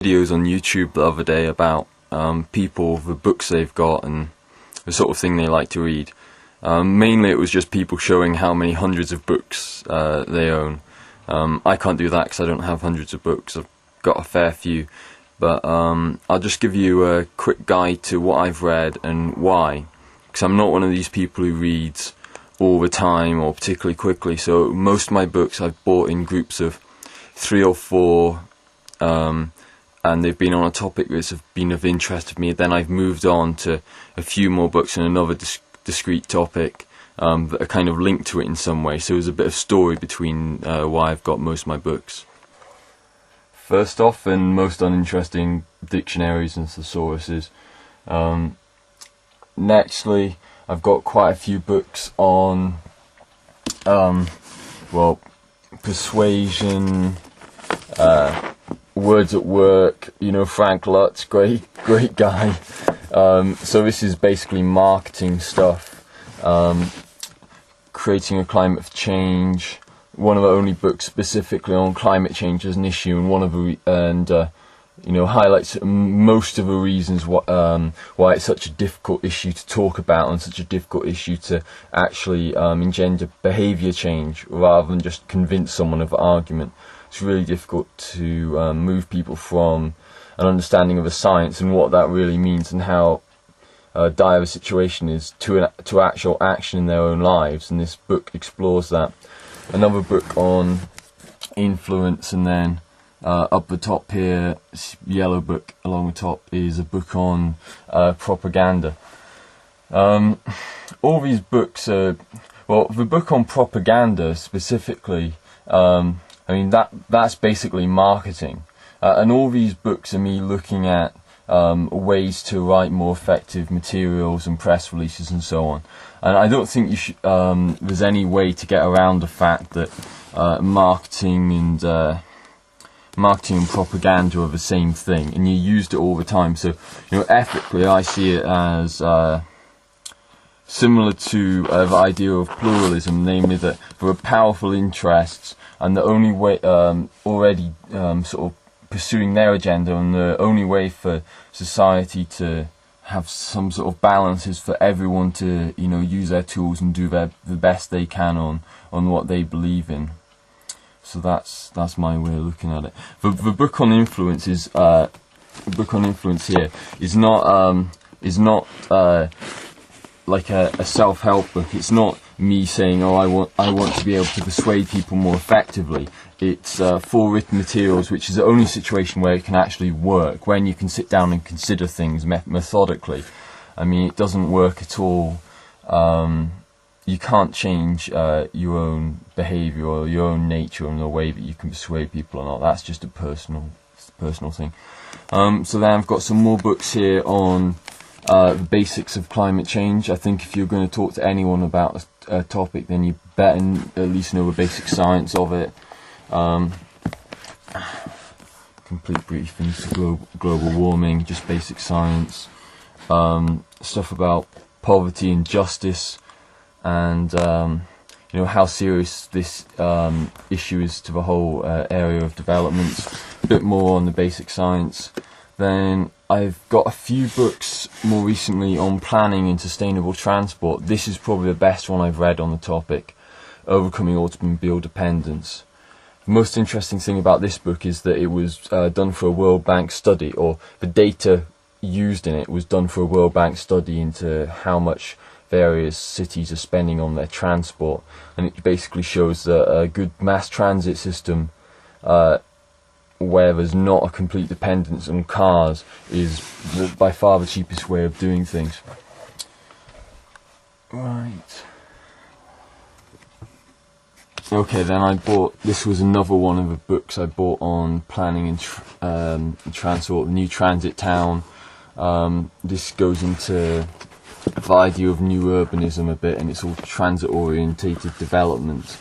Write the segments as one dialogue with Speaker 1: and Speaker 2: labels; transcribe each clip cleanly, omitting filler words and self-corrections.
Speaker 1: Videos on YouTube the other day about people, the books they've got and the sort of thing they like to read. Mainly it was just people showing how many hundreds of books they own. I can't do that because I don't have hundreds of books. I've got a fair few, but I'll just give you a quick guide to what I've read and why, because I'm not one of these people who reads all the time or particularly quickly. So most of my books I've bought in groups of 3 or 4, and they've been on a topic that's been of interest to me. Then I've moved on to a few more books on another discrete topic that are kind of linked to it in some way. So there's a bit of story between why I've got most of my books. First off, and most uninteresting, dictionaries and thesauruses. Nextly, I've got quite a few books on, persuasion, words at work. You know, Frank Lutz, great guy. So this is basically marketing stuff, creating a climate of change. One of the only books specifically on climate change as an issue, and highlights most of the reasons why it's such a difficult issue to talk about and such a difficult issue to actually engender behaviour change rather than just convince someone of the argument. It's really difficult to move people from an understanding of the science and what that really means and how dire the situation is to actual action in their own lives, and this book explores that. Another book on influence, and then up the top here, yellow book along the top, is a book on propaganda. All these books are, the book on propaganda specifically, that's basically marketing, and all these books are me looking at ways to write more effective materials and press releases and so on. And I don't think there's any way to get around the fact that marketing and propaganda are the same thing, and you used it all the time. So, ethically, I see it as similar to the idea of pluralism, namely that there are powerful interests, and the only way already sort of pursuing their agenda, and the only way for society to have some sort of balance is for everyone to use their tools and do the best they can on what they believe in. So that's my way of looking at it. The book on influence is the book on influence here is not like a self-help book. It's not me saying, I want to be able to persuade people more effectively. It's full written materials, which is the only situation where it can actually work, when you can sit down and consider things methodically. I mean, it doesn't work at all. You can't change your own behaviour or your own nature in the way that you can persuade people or not. That's just a personal thing. So then I've got some more books here on the basics of climate change. I think if you're going to talk to anyone about a topic, then you better at least know the basic science of it. Complete briefings to global warming, just basic science. Stuff about poverty and justice, and how serious this issue is to the whole area of development. A bit more on the basic science. Then I've got a few books more recently on planning and sustainable transport. This is probably the best one I've read on the topic, Overcoming Automobile Dependence. The most interesting thing about this book is that it was done for a World Bank study, or the data used in it was done for a World Bank study into how much various cities are spending on their transport, and it basically shows that a good mass transit system where there's not a complete dependence on cars is by far the cheapest way of doing things. Right. Okay, then this was another one of the books I bought on planning and transport, the New Transit Town. This goes into the idea of new urbanism a bit, and it's all transit-orientated development.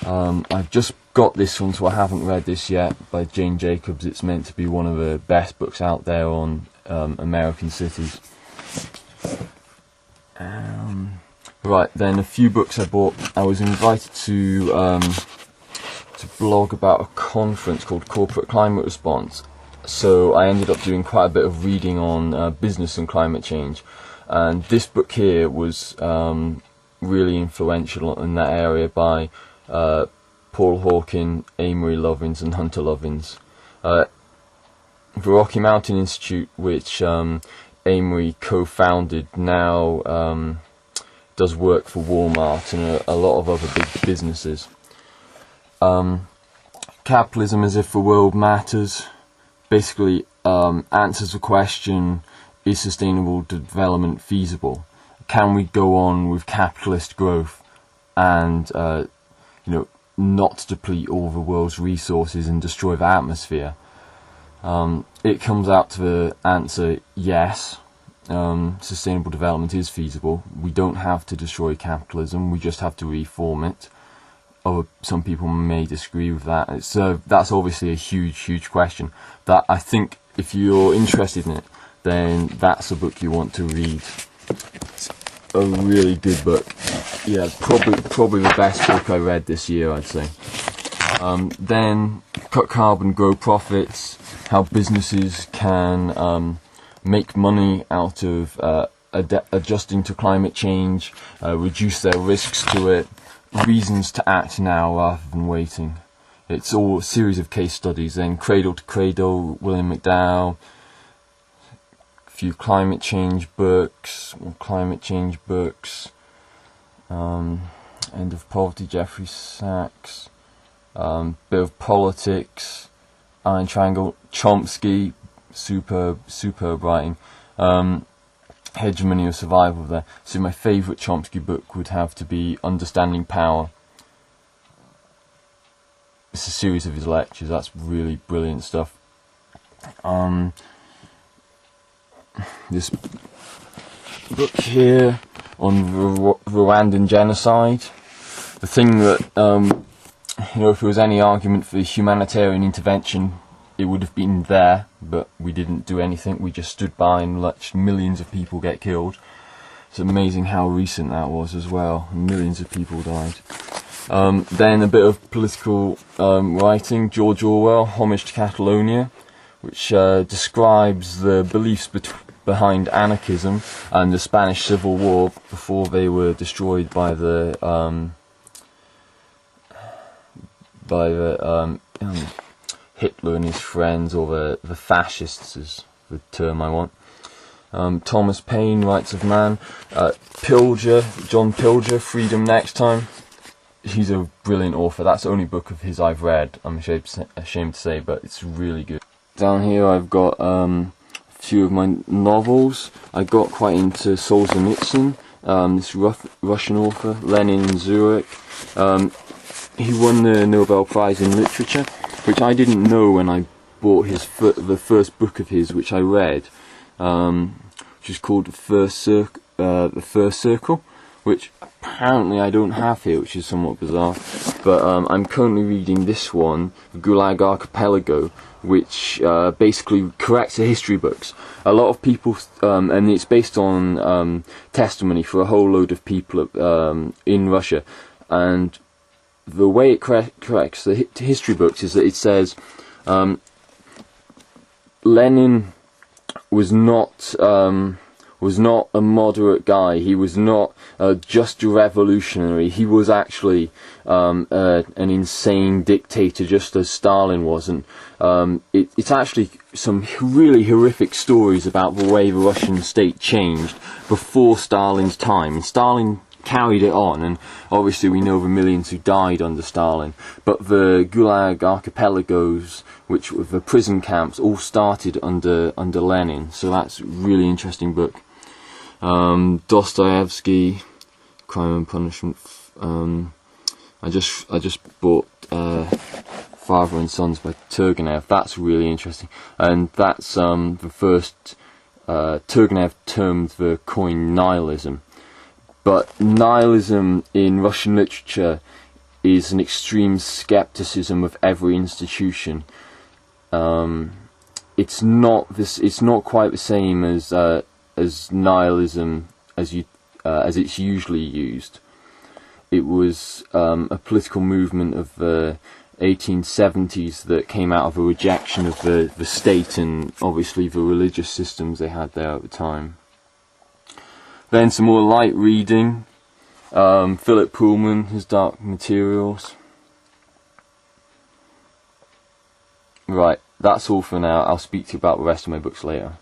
Speaker 1: I've just got this one, so I haven't read this yet, by Jane Jacobs. It's meant to be one of the best books out there on American cities. Right, then a few books I bought. I was invited to blog about a conference called Corporate Climate Response, so I ended up doing quite a bit of reading on business and climate change, and this book here was really influential in that area by Paul Hawken, Amory Lovins and Hunter Lovins. The Rocky Mountain Institute, which Amory co-founded, now does work for Walmart and a lot of other big businesses. Capitalism as if the world matters basically answers the question, is sustainable development feasible? Can we go on with capitalist growth and not deplete all the world's resources and destroy the atmosphere? It comes out to the answer, yes. Sustainable development is feasible. We don't have to destroy capitalism, we just have to reform it. Some people may disagree with that. That's obviously a huge question that I think if you're interested in it, then that's a book you want to read. It's a really good book. Yeah, probably the best book I read this year, I'd say. Then Cut Carbon, Grow Profits, how businesses can make money out of adjusting to climate change, reduce their risks to it, reasons to act now rather than waiting. It's all a series of case studies. Then Cradle to Cradle, William McDowell, a few climate change books, End of Poverty, Jeffrey Sachs, bit of politics, Iron Triangle, Chomsky, superb writing, Hegemony of Survival there. So my favourite Chomsky book would have to be Understanding Power. It's a series of his lectures, that's really brilliant stuff. This book here on Rwandan genocide. The thing that, if there was any argument for humanitarian intervention, it would have been there, but we didn't do anything. We just stood by and let millions of people get killed. It's amazing how recent that was as well. Millions of people died. Then a bit of political writing. George Orwell, Homage to Catalonia, which describes the beliefs behind anarchism and the Spanish Civil War before they were destroyed by the Hitler and his friends, or the fascists is the term I want. Thomas Paine, Rights of Man. John Pilger, Freedom Next Time. He's a brilliant author. That's the only book of his I've read, I'm ashamed to say, but it's really good. Down here I've got a few of my novels. I got quite into Solzhenitsyn, this Russian author, Lenin in Zurich. He won the Nobel Prize in Literature, which I didn't know when I bought the first book of his, which I read, which is called The First Circle, which apparently I don't have here, which is somewhat bizarre. But I'm currently reading this one, The Gulag Archipelago, which basically corrects the history books. A lot of people, and it's based on testimony for a whole load of people in Russia, and the way it corrects the history books is that it says Lenin was not a moderate guy. He was not just a revolutionary. He was actually an insane dictator, just as Stalin wasn't. It's actually some really horrific stories about the way the Russian state changed before Stalin's time. And Stalin carried it on, and obviously we know the millions who died under Stalin, but the Gulag archipelagos, which were the prison camps, all started under Lenin. So that's a really interesting book. Dostoevsky, Crime and Punishment. I just bought Father and Sons by Turgenev. That's really interesting, and that's the first Turgenev termed the coin nihilism. But nihilism in Russian literature is an extreme skepticism of every institution. It's not quite the same as nihilism as it's usually used. It was a political movement of the 1870s that came out of a rejection of the state and obviously the religious systems they had there at the time. Then some more light reading. Philip Pullman, his Dark Materials. Right, that's all for now. I'll speak to you about the rest of my books later.